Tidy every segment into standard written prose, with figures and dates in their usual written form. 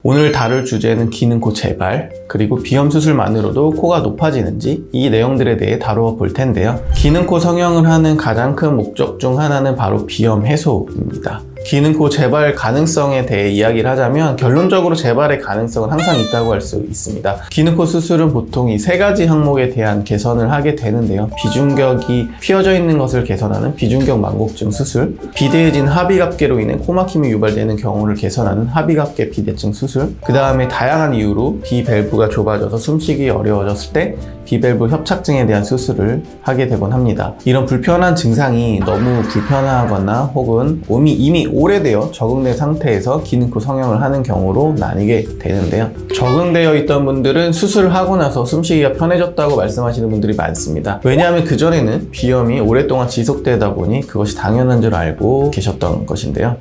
오늘 다룰 주제는 기능코 재발, 그리고 비염 수술만으로도 코가 높아지는지 이 내용들에 대해 다루어 볼 텐데요. 기능코 성형을 하는 가장 큰 목적 중 하나는 바로 비염 해소입니다. 기능코 재발 가능성에 대해 이야기를 하자면 결론적으로 재발의 가능성은 항상 있다고 할 수 있습니다. 기능코 수술은 보통 이 세 가지 항목에 대한 개선을 하게 되는데요. 비중격이 휘어져 있는 것을 개선하는 비중격 만곡증 수술, 비대해진 하비갑계로 인해 코막힘이 유발되는 경우를 개선하는 하비갑계 비대증 수술, 그 다음에 다양한 이유로 비밸브가 좁아져서 숨쉬기 어려워졌을 때 비밸브 협착증에 대한 수술을 하게 되곤 합니다. 이런 불편한 증상이 너무 불편하거나 혹은 이미 오래되어 적응된 상태에서 기능코 성형을 하는 경우로 나뉘게 되는데요. 적응되어 있던 분들은 수술을 하고 나서 숨쉬기가 편해졌다고 말씀하시는 분들이 많습니다. 왜냐하면 그전에는 비염이 오랫동안 지속되다 보니 그것이 당연한 줄 알고 계셨던 것인데요.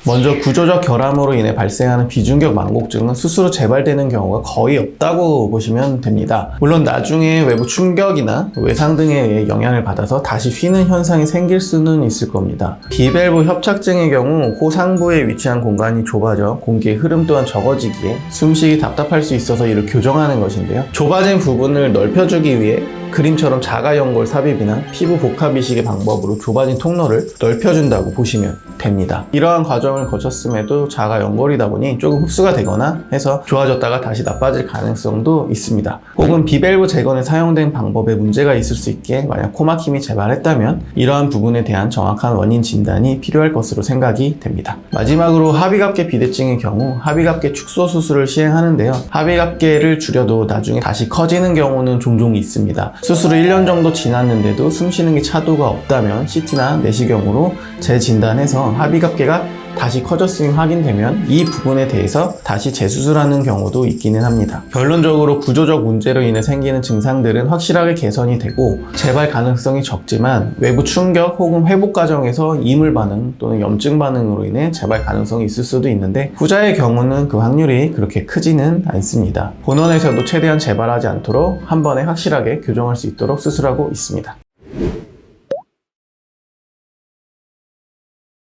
먼저 구조적 결함으로 인해 발생하는 비중격 만곡증은 수술 후 재발되는 경우가 거의 없다고 보시면 됩니다. 물론 나중에 외부 충격이나 외상 등에 의해 영향을 받아서 다시 휘는 현상이 생길 수는 있을 겁니다. 비밸브 협착증의 경우 코 상부에 위치한 공간이 좁아져 공기의 흐름 또한 적어지기에 숨쉬기 답답할 수 있어서 이를 교정하는 것인데요. 좁아진 부분을 넓혀주기 위해 그림처럼 자가 연골 삽입이나 피부 복합 이식의 방법으로 좁아진 통로를 넓혀준다고 보시면 됩니다. 이러한 과정을 거쳤음에도 자가 연골이다 보니 조금 흡수가 되거나 해서 좋아졌다가 다시 나빠질 가능성도 있습니다. 혹은 비밸브 재건에 사용된 방법에 문제가 있을 수 있기에 만약 코막힘이 재발했다면 이러한 부분에 대한 정확한 원인 진단이 필요할 것으로 생각이 됩니다. 마지막으로 하비갑계 비대증의 경우 하비갑계 축소 수술을 시행하는데요. 하비갑계를 줄여도 나중에 다시 커지는 경우는 종종 있습니다. 수술 후 1년 정도 지났는데도 숨쉬는 게 차도가 없다면 CT나 내시경으로 재진단해서 하비갑계가 다시 커졌음이 확인되면 이 부분에 대해서 다시 재수술하는 경우도 있기는 합니다. 결론적으로 구조적 문제로 인해 생기는 증상들은 확실하게 개선이 되고 재발 가능성이 적지만 외부 충격 혹은 회복 과정에서 이물 반응 또는 염증 반응으로 인해 재발 가능성이 있을 수도 있는데 후자의 경우는 그 확률이 그렇게 크지는 않습니다. 본원에서도 최대한 재발하지 않도록 한 번에 확실하게 교정할 수 있도록 수술하고 있습니다.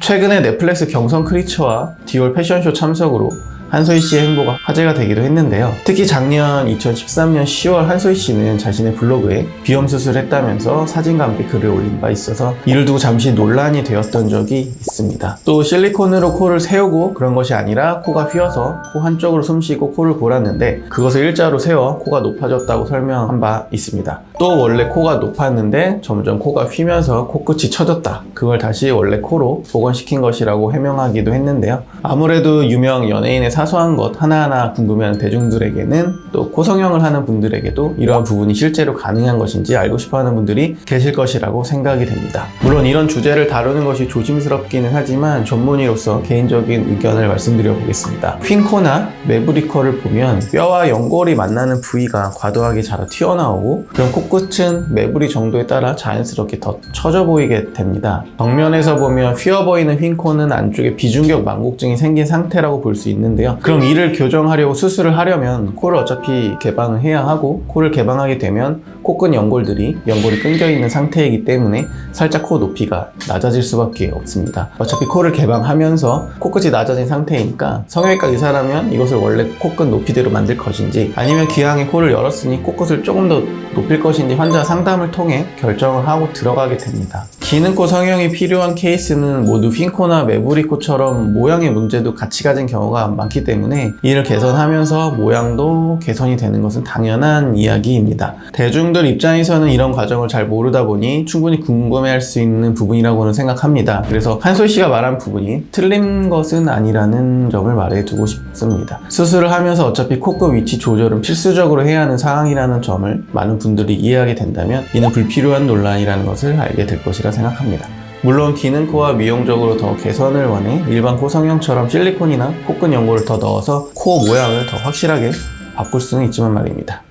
최근에 넷플릭스 경성 크리처와 디올 패션쇼 참석으로 한소희 씨의 행보가 화제가 되기도 했는데요. 특히 작년 2013년 10월 한소희 씨는 자신의 블로그에 비염 수술을 했다면서 사진과 함께 글을 올린 바 있어서 이를 두고 잠시 논란이 되었던 적이 있습니다. 또 실리콘으로 코를 세우고 그런 것이 아니라 코가 휘어서 코 한쪽으로 숨쉬고 코를 골았는데 그것을 일자로 세워 코가 높아졌다고 설명한 바 있습니다. 또 원래 코가 높았는데 점점 코가 휘면서 코끝이 처졌다. 그걸 다시 원래 코로 복원시킨 것이라고 해명하기도 했는데요. 아무래도 유명 연예인의 사소한 것 하나하나 궁금해하는 대중들에게는 또 코 성형을 하는 분들에게도 이러한 부분이 실제로 가능한 것인지 알고 싶어하는 분들이 계실 것이라고 생각이 됩니다. 물론 이런 주제를 다루는 것이 조심스럽기는 하지만 전문의로서 개인적인 의견을 말씀드려 보겠습니다. 휜 코나 매부리 코를 보면 뼈와 연골이 만나는 부위가 과도하게 자라 튀어나오고 그런 코끝은 매부리 정도에 따라 자연스럽게 더 처져 보이게 됩니다. 정면에서 보면 휘어 보이는 휜 코는 안쪽에 비중격 만곡증이 생긴 상태라고 볼 수 있는데요. 그럼 이를 교정하려고 수술을 하려면 코를 어차피 개방을 해야 하고 코를 개방하게 되면 코끝 연골이 끊겨 있는 상태이기 때문에 살짝 코 높이가 낮아질 수밖에 없습니다. 어차피 코를 개방하면서 코끝이 낮아진 상태이니까 성형외과 의사라면 이것을 원래 코끝 높이대로 만들 것인지 아니면 기왕에 코를 열었으니 코끝을 조금 더 높일 것인지 환자 상담을 통해 결정을 하고 들어가게 됩니다. 기능코 성형이 필요한 케이스는 모두 휜 코나 매부리 코처럼 모양의 문제도 같이 가진 경우가 많기 때문에 이를 개선하면서 모양도 개선이 되는 것은 당연한 이야기입니다. 대중들 입장에서는 이런 과정을 잘 모르다 보니 충분히 궁금해할 수 있는 부분이라고는 생각합니다. 그래서 한소희 씨가 말한 부분이 틀린 것은 아니라는 점을 말해두고 싶습니다. 수술을 하면서 어차피 코끝 위치 조절은 필수적으로 해야 하는 상황이라는 점을 많은 분들이 이해하게 된다면 이는 불필요한 논란이라는 것을 알게 될 것이라 생각합니다. 물론 기능코와 미용적으로 더 개선을 원해 일반 코 성형처럼 실리콘이나 코끝 연골을 더 넣어서 코 모양을 더 확실하게 바꿀 수는 있지만 말입니다.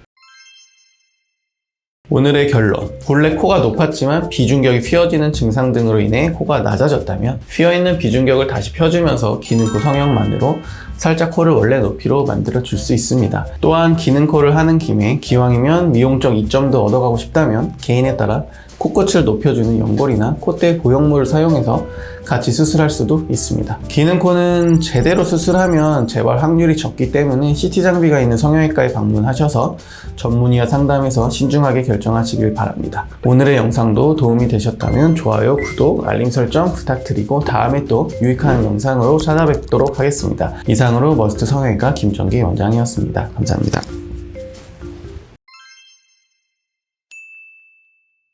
오늘의 결론. 본래 코가 높았지만 비중격이 휘어지는 증상 등으로 인해 코가 낮아졌다면 휘어있는 비중격을 다시 펴주면서 기능코 성형만으로 살짝 코를 원래 높이로 만들어 줄 수 있습니다. 또한 기능코를 하는 김에 기왕이면 미용적 이점도 얻어가고 싶다면 개인에 따라 코끝을 높여주는 연골이나 콧대 보형물을 사용해서 같이 수술할 수도 있습니다. 기능코는 제대로 수술하면 재발 확률이 적기 때문에 CT 장비가 있는 성형외과에 방문하셔서 전문의와 상담해서 신중하게 결정하시길 바랍니다. 오늘의 영상도 도움이 되셨다면 좋아요, 구독, 알림 설정 부탁드리고 다음에 또 유익한 영상으로 찾아뵙도록 하겠습니다. 이상으로 머스트 성형외과 김정기 원장이었습니다. 감사합니다.